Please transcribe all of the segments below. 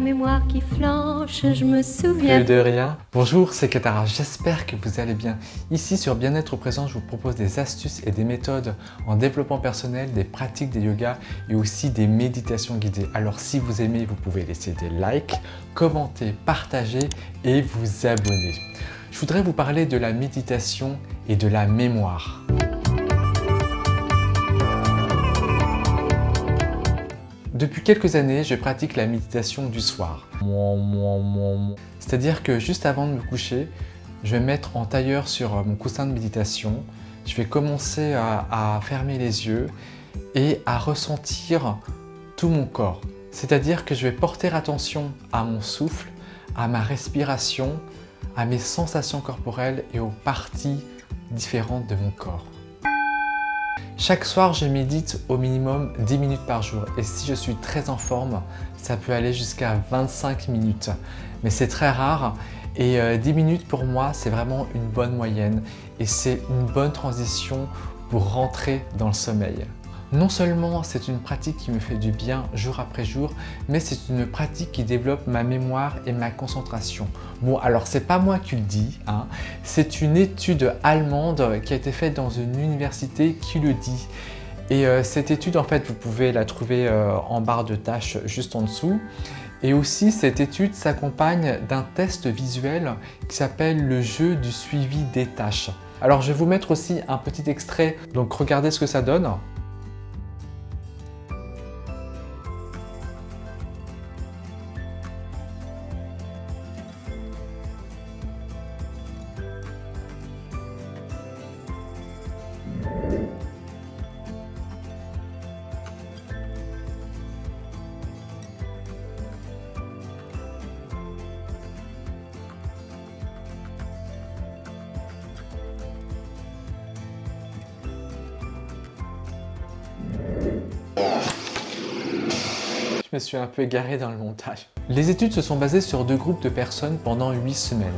la mémoire qui flanche, je me souviens de rien. Bonjour, c'est Katara, j'espère que vous allez bien. Ici sur Bien-être présent, je vous propose des astuces et des méthodes en développement personnel, des pratiques de yoga et aussi des méditations guidées. Alors si vous aimez, vous pouvez laisser des likes, commenter, partager et vous abonner. Je voudrais vous parler de la méditation et de la mémoire. Depuis quelques années, je pratique la méditation du soir. C'est-à-dire que juste avant de me coucher, je vais me mettre en tailleur sur mon coussin de méditation. Je vais commencer à fermer les yeux et à ressentir tout mon corps. C'est-à-dire que je vais porter attention à mon souffle, à ma respiration, à mes sensations corporelles et aux parties différentes de mon corps. Chaque soir, je médite au minimum 10 minutes par jour et si je suis très en forme, ça peut aller jusqu'à 25 minutes. Mais c'est très rare et 10 minutes pour moi, c'est vraiment une bonne moyenne et c'est une bonne transition pour rentrer dans le sommeil. Non seulement c'est une pratique qui me fait du bien jour après jour, mais c'est une pratique qui développe ma mémoire et ma concentration. Bon, alors c'est pas moi qui le dis, hein. C'est une étude allemande qui a été faite dans une université qui le dit. Et cette étude, en fait, vous pouvez la trouver en barre de tâches juste en dessous. Et aussi, cette étude s'accompagne d'un test visuel qui s'appelle le jeu du suivi des tâches. Alors, je vais vous mettre aussi un petit extrait, donc regardez ce que ça donne. Je me suis un peu égaré dans le montage. Les études se sont basées sur 2 groupes de personnes pendant 8 semaines.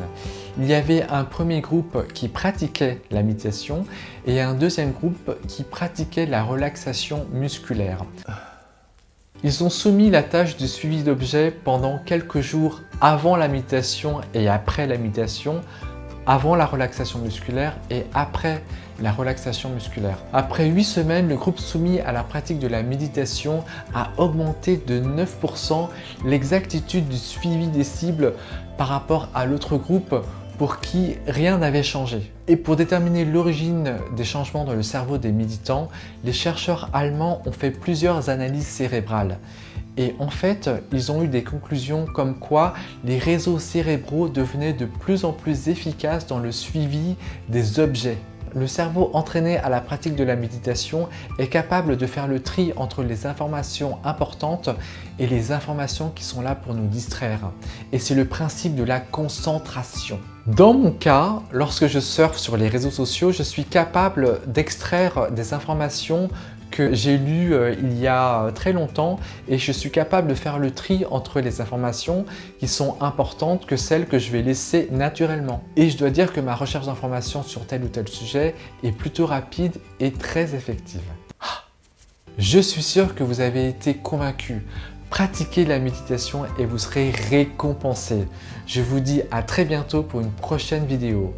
Il y avait un premier groupe qui pratiquait la méditation et un deuxième groupe qui pratiquait la relaxation musculaire. Ils ont soumis la tâche de suivi d'objets pendant quelques jours avant la méditation et après la méditation, avant la relaxation musculaire et après la relaxation musculaire. Après 8 semaines, le groupe soumis à la pratique de la méditation a augmenté de 9% l'exactitude du suivi des cibles par rapport à l'autre groupe pour qui rien n'avait changé. Et pour déterminer l'origine des changements dans le cerveau des méditants, les chercheurs allemands ont fait plusieurs analyses cérébrales. Et en fait, ils ont eu des conclusions comme quoi les réseaux cérébraux devenaient de plus en plus efficaces dans le suivi des objets. Le cerveau entraîné à la pratique de la méditation est capable de faire le tri entre les informations importantes et les informations qui sont là pour nous distraire. Et c'est le principe de la concentration. Dans mon cas, lorsque je surfe sur les réseaux sociaux, je suis capable d'extraire des informations que j'ai lues il y a très longtemps et je suis capable de faire le tri entre les informations qui sont importantes que celles que je vais laisser naturellement. Et je dois dire que ma recherche d'informations sur tel ou tel sujet est plutôt rapide et très effective. Je suis sûr que vous avez été convaincus. Pratiquez la méditation et vous serez récompensé. Je vous dis à très bientôt pour une prochaine vidéo.